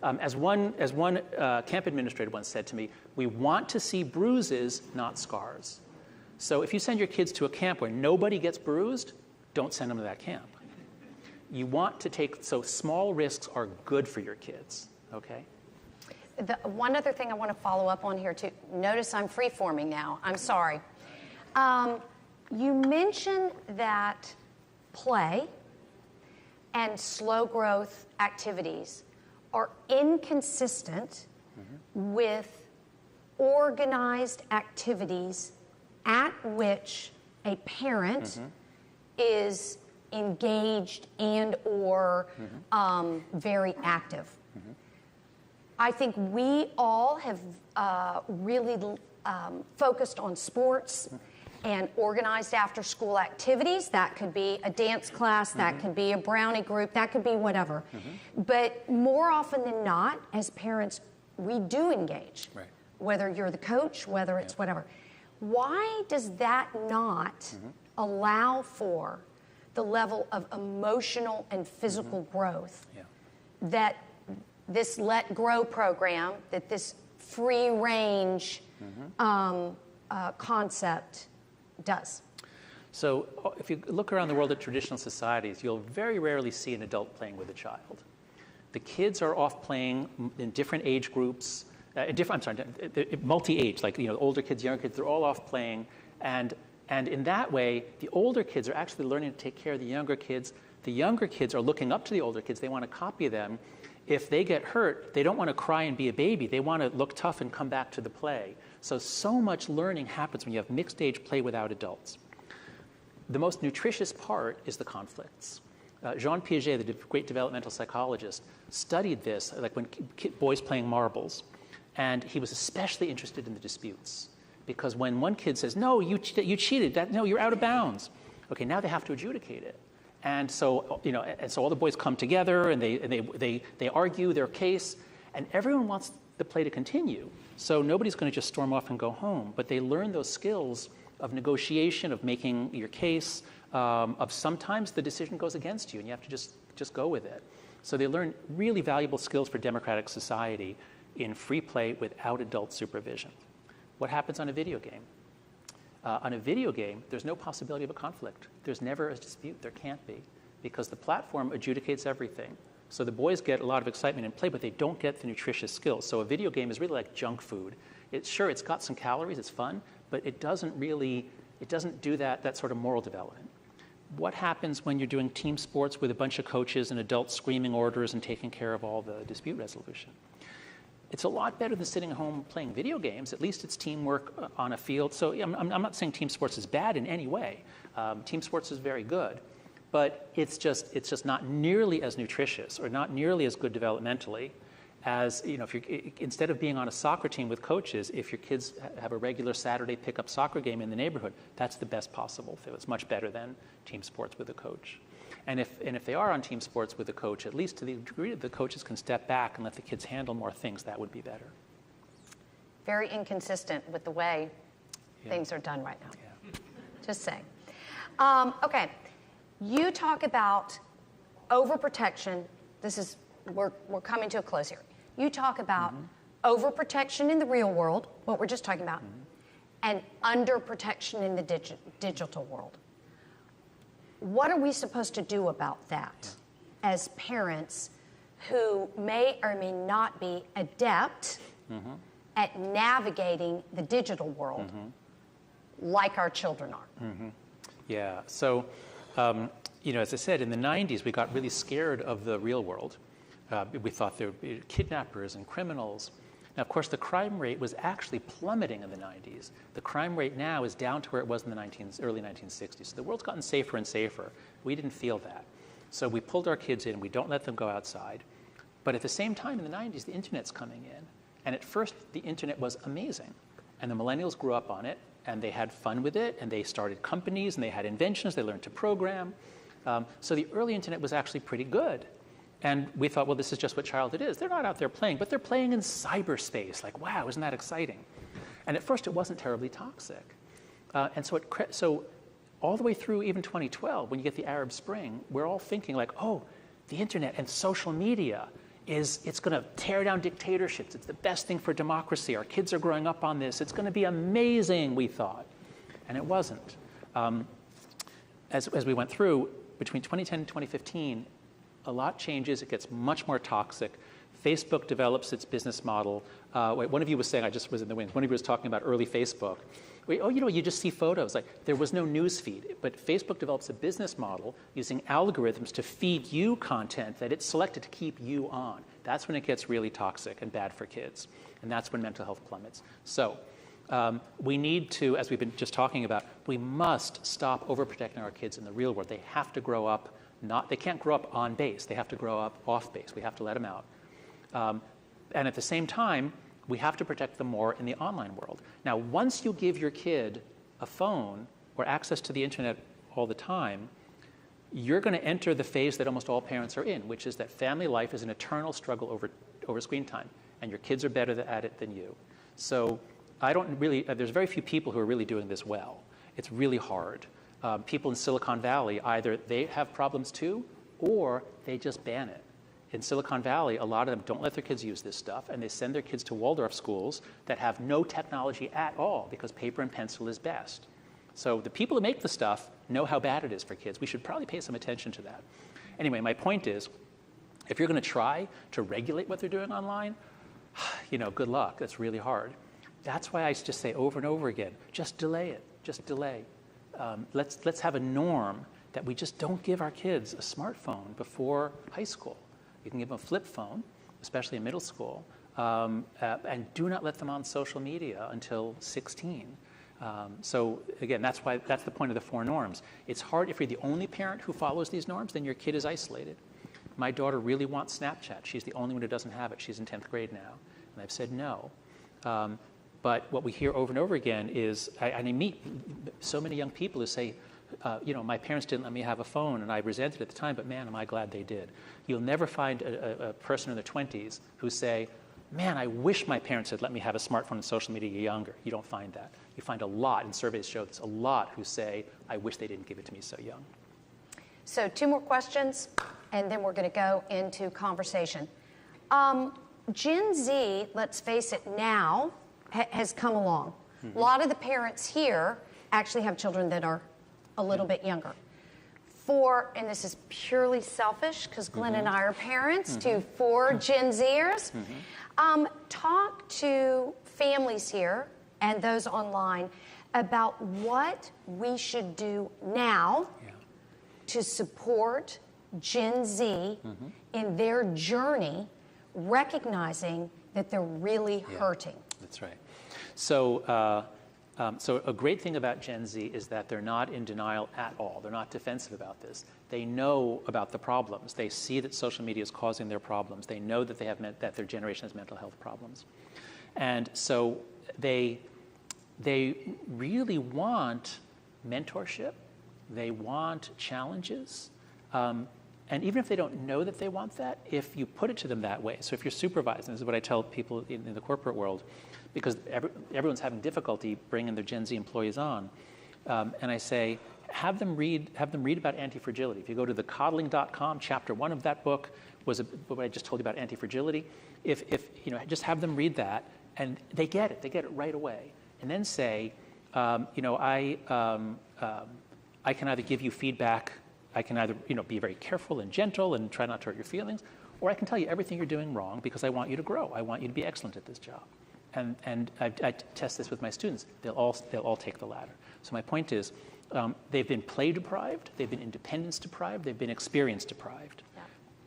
As one camp administrator once said to me, we want to see bruises, not scars. So if you send your kids to a camp where nobody gets bruised, don't send them to that camp. You want to so small risks are good for your kids, okay? One other thing I want to follow up on here too. Notice I'm free-forming now. I'm sorry. You mentioned that play and slow growth activities are inconsistent with organized activities at which a parent is engaged and or very active. I think we all have really focused on sports and organized after-school activities. That could be a dance class, that could be a brownie group, that could be whatever. But more often than not, as parents, we do engage, right. Whether you're the coach, whether it's whatever. Why does that not allow for the level of emotional and physical growth that this Let Grow program, that this free range concept does? So if you look around the world at traditional societies, you'll very rarely see an adult playing with a child. The kids are off playing in different age groups, multi-age, like older kids, younger kids, they're all off playing. And in that way, the older kids are actually learning to take care of the younger kids. The younger kids are looking up to the older kids. They want to copy them. If they get hurt, they don't want to cry and be a baby. They want to look tough and come back to the play. So much learning happens when you have mixed age play without adults. The most nutritious part is the conflicts. Jean Piaget, the great developmental psychologist, studied this, like when boys playing marbles. And he was especially interested in the disputes. Because when one kid says, no, you cheated, no, you're out of bounds. Okay, now they have to adjudicate it. And so, so all the boys come together and they argue their case, and everyone wants the play to continue. So nobody's going to just storm off and go home, but they learn those skills of negotiation, of making your case, of sometimes the decision goes against you and you have to just go with it. So they learn really valuable skills for democratic society in free play without adult supervision. What happens on a video game? On a video game, there's no possibility of a conflict. There's never a dispute. There can't be, because the platform adjudicates everything. So the boys get a lot of excitement in play, but they don't get the nutritious skills. So a video game is really like junk food. It's got some calories, it's fun, but it doesn't do that sort of moral development. What happens when you're doing team sports with a bunch of coaches and adults screaming orders and taking care of all the dispute resolution? It's a lot better than sitting at home playing video games. At least it's teamwork on a field. So I'm not saying team sports is bad in any way. Team sports is very good. But it's just not nearly as nutritious or not nearly as good developmentally as you know, instead of being on a soccer team with coaches, if your kids have a regular Saturday pickup soccer game in the neighborhood, that's the best possible. It's much better than team sports with a coach. And if they are on team sports with a coach, at least to the degree that the coaches can step back and let the kids handle more things, that would be better. Very inconsistent with the way things are done right now. Yeah. Just saying. Okay, you talk about overprotection. We're coming to a close here. You talk about overprotection in the real world, what we're just talking about, and underprotection in the digital world. What are we supposed to do about that as parents who may or may not be adept at navigating the digital world like our children are? Yeah, so, as I said, in the 90s, we got really scared of the real world. We thought there would be kidnappers and criminals. Now, of course, the crime rate was actually plummeting in the 90s. The crime rate now is down to where it was in the early 1960s. So the world's gotten safer and safer. We didn't feel that. So we pulled our kids in. We don't let them go outside. But at the same time, in the 90s, the internet's coming in. And at first, the internet was amazing. And the millennials grew up on it, and they had fun with it, and they started companies, and they had inventions. They learned to program. So the early internet was actually pretty good. And we thought, well, this is just what childhood is. They're not out there playing, but they're playing in cyberspace. Like, wow, isn't that exciting? And at first, it wasn't terribly toxic. And so all the way through even 2012, when you get the Arab Spring, we're all thinking like, oh, the internet and social media it's going to tear down dictatorships. It's the best thing for democracy. Our kids are growing up on this. It's going to be amazing, we thought. And it wasn't. As we went through, between 2010 and 2015, a lot changes. It gets much more toxic. Facebook develops its business model. One of you was saying, I just was in the wind, one of you was talking about early Facebook. You just see photos. Like, there was no news feed. But Facebook develops a business model using algorithms to feed you content that it's selected to keep you on. That's when it gets really toxic and bad for kids. And that's when mental health plummets. So we need to, as we've been just talking about, we must stop overprotecting our kids in the real world. They have to grow up. They can't grow up on base. They have to grow up off base. We have to let them out. And at the same time, we have to protect them more in the online world. Now, once you give your kid a phone or access to the internet all the time, you're going to enter the phase that almost all parents are in, which is that family life is an eternal struggle over screen time, and your kids are better at it than you. So there's very few people who are really doing this well. It's really hard. People in Silicon Valley, either they have problems too, or they just ban it. In Silicon Valley, a lot of them don't let their kids use this stuff, and they send their kids to Waldorf schools that have no technology at all because paper and pencil is best. So the people who make the stuff know how bad it is for kids. We should probably pay some attention to that. Anyway, my point is, if you're going to try to regulate what they're doing online, good luck. That's really hard. That's why I just say over and over again, just delay it. Just delay. Let's have a norm that we just don't give our kids a smartphone before high school. You can give them a flip phone, especially in middle school, and do not let them on social media until 16. So again, that's the point of the 4 norms. It's hard if you're the only parent who follows these norms, then your kid is isolated. My daughter really wants Snapchat. She's the only one who doesn't have it. She's in 10th grade now. And I've said no. But what we hear over and over again is, I meet so many young people who say, my parents didn't let me have a phone, and I resented it at the time, but man, am I glad they did. You'll never find a person in their 20s who say, man, I wish my parents had let me have a smartphone and social media younger. You don't find that. You find a lot, and surveys show this, a lot who say, I wish they didn't give it to me so young. So 2 more questions, and then we're going to go into conversation. Gen Z, let's face it now, has come along. A lot of the parents here actually have children that are a little bit younger. And this is purely selfish because Glenn and I are parents to 4 Gen Zers. Talk to families here and those online about what we should do now to support Gen Z in their journey, recognizing that they're really hurting. That's right. So So a great thing about Gen Z is that they're not in denial at all. They're not defensive about this. They know about the problems. They see that social media is causing their problems. They know that that their generation has mental health problems. And so they really want mentorship. They want challenges. And even if they don't know that they want that, if you put it to them that way, so if you're supervising, this is what I tell people in the corporate world, because everyone's having difficulty bringing their Gen Z employees on, and I say, have them read about anti-fragility. If you go to thecoddling.com, chapter 1 of that book was what I just told you about anti-fragility. If just have them read that, and they get it right away, and then say, I can either give you feedback. I can either be very careful and gentle and try not to hurt your feelings, or I can tell you everything you're doing wrong because I want you to grow. I want you to be excellent at this job. And I test this with my students. They'll all take the latter. So my point is, they've been play deprived, they've been independence deprived, they've been experience deprived.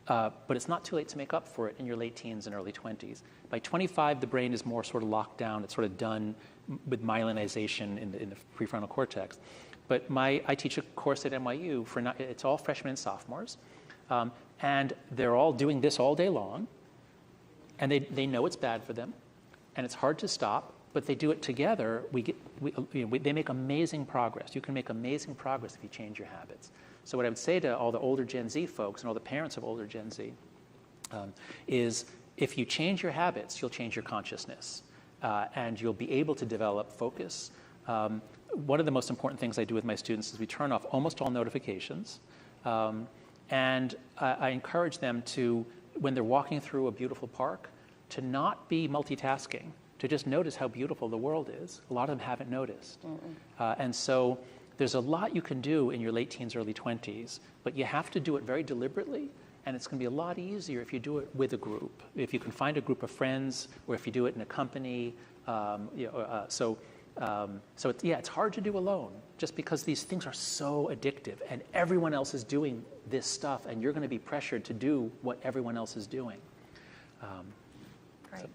Yeah. But it's not too late to make up for it in your late teens and early 20s. By 25, the brain is more sort of locked down. It's sort of done with myelinization in the prefrontal cortex. But I teach a course at NYU it's all freshmen and sophomores, and they're all doing this all day long, and they know it's bad for them, and it's hard to stop. But they do it together. They make amazing progress. You can make amazing progress if you change your habits. So what I would say to all the older Gen Z folks and all the parents of older Gen Z is, if you change your habits, you'll change your consciousness, and you'll be able to develop focus. One of the most important things I do with my students is we turn off almost all notifications, and I encourage them to, when they're walking through a beautiful park, to not be multitasking, to just notice how beautiful the world is. A lot of them haven't noticed. And so there's a lot you can do in your late teens, early 20s, but you have to do it very deliberately, and it's going to be a lot easier if you do it with a group, if you can find a group of friends, or if you do it in a company. It's hard to do alone, just because these things are so addictive, and everyone else is doing this stuff, and you're going to be pressured to do what everyone else is doing. Great.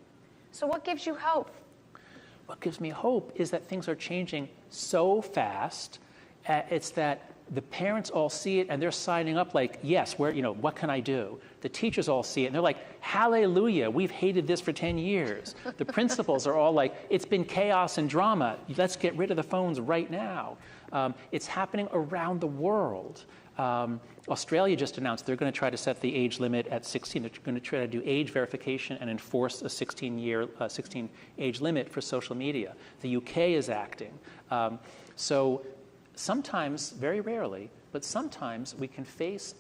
So what gives you hope? What gives me hope is that things are changing so fast. It's that the parents all see it, and they're signing up like, yes, what can I do? The teachers all see it, and they're like, hallelujah, we've hated this for 10 years. The principals are all like, it's been chaos and drama. Let's get rid of the phones right now. It's happening around the world. Australia just announced they're going to try to set the age limit at 16. They're going to try to do age verification and enforce a 16 age limit for social media. The UK is acting. So sometimes, very rarely, but sometimes we can face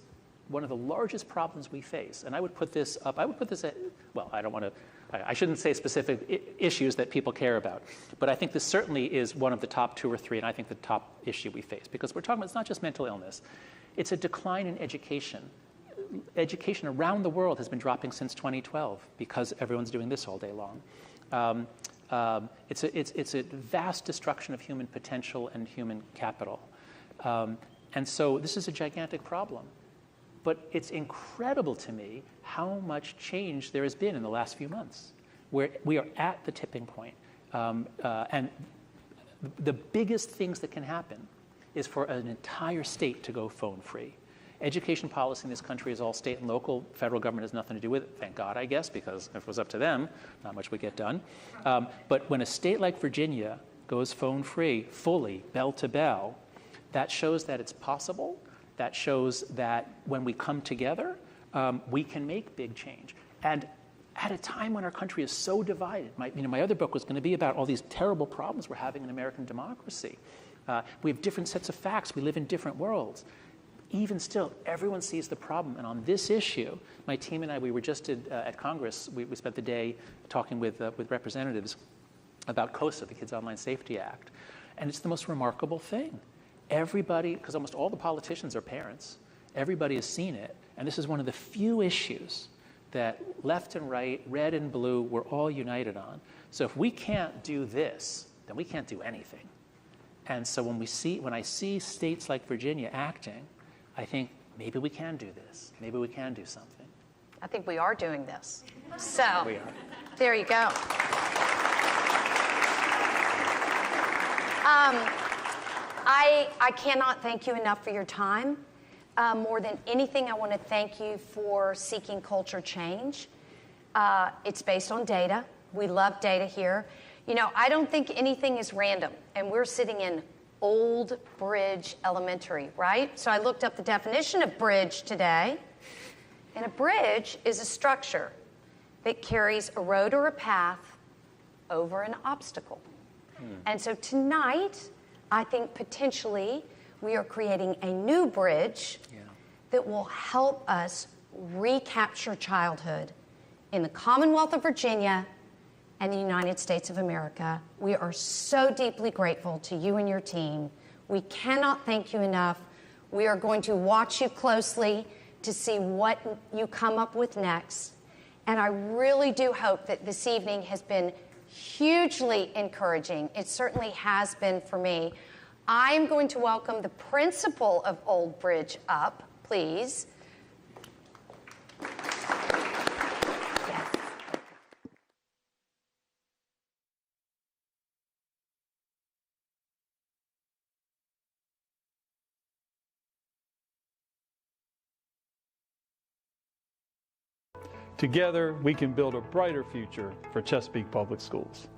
one of the largest problems we face. And I would put this up, I shouldn't say specific issues that people care about, but I think this certainly is one of the top 2 or 3, and I think the top issue we face, because we're talking about, it's not just mental illness, it's a decline in education. Education around the world has been dropping since 2012 because everyone's doing this all day long. It's a vast destruction of human potential and human capital. And so this is a gigantic problem. But it's incredible to me how much change there has been in the last few months, where we are at the tipping point. And the biggest things that can happen is for an entire state to go phone free. Education policy in this country is all state and local. Federal government has nothing to do with it, thank God, I guess, because if it was up to them, not much would get done. But when a state like Virginia goes phone free, fully, bell to bell, that shows that it's possible. That shows that when we come together, we can make big change. And at a time when our country is so divided, my other book was going to be about all these terrible problems we're having in American democracy. We have different sets of facts. We live in different worlds. Even still, everyone sees the problem. And on this issue, my team and I, we were just at Congress. We spent the day talking with representatives about COSA, the Kids Online Safety Act. And it's the most remarkable thing. Everybody, because almost all the politicians are parents, everybody has seen it. And this is one of the few issues that left and right, red and blue, we're all united on. So if we can't do this, then we can't do anything. And so when I see states like Virginia acting, I think maybe we can do this. Maybe we can do something. I think we are doing this. So We are. there you go. I cannot thank you enough for your time. More than anything, I want to thank you for seeking culture change. It's based on data. We love data here. You know, I don't think anything is random, and we're sitting in Old Bridge Elementary, right? So I looked up the definition of bridge today, and a bridge is a structure that carries a road or a path over an obstacle. And so tonight, I think potentially we are creating a new bridge that will help us recapture childhood in the Commonwealth of Virginia and the United States of America. We are so deeply grateful to you and your team. We cannot thank you enough. We are going to watch you closely to see what you come up with next. And I really do hope that this evening has been hugely encouraging. It certainly has been for me. I'm going to welcome the principal of Old Bridge up, please. Together, we can build a brighter future for Chesapeake Public Schools.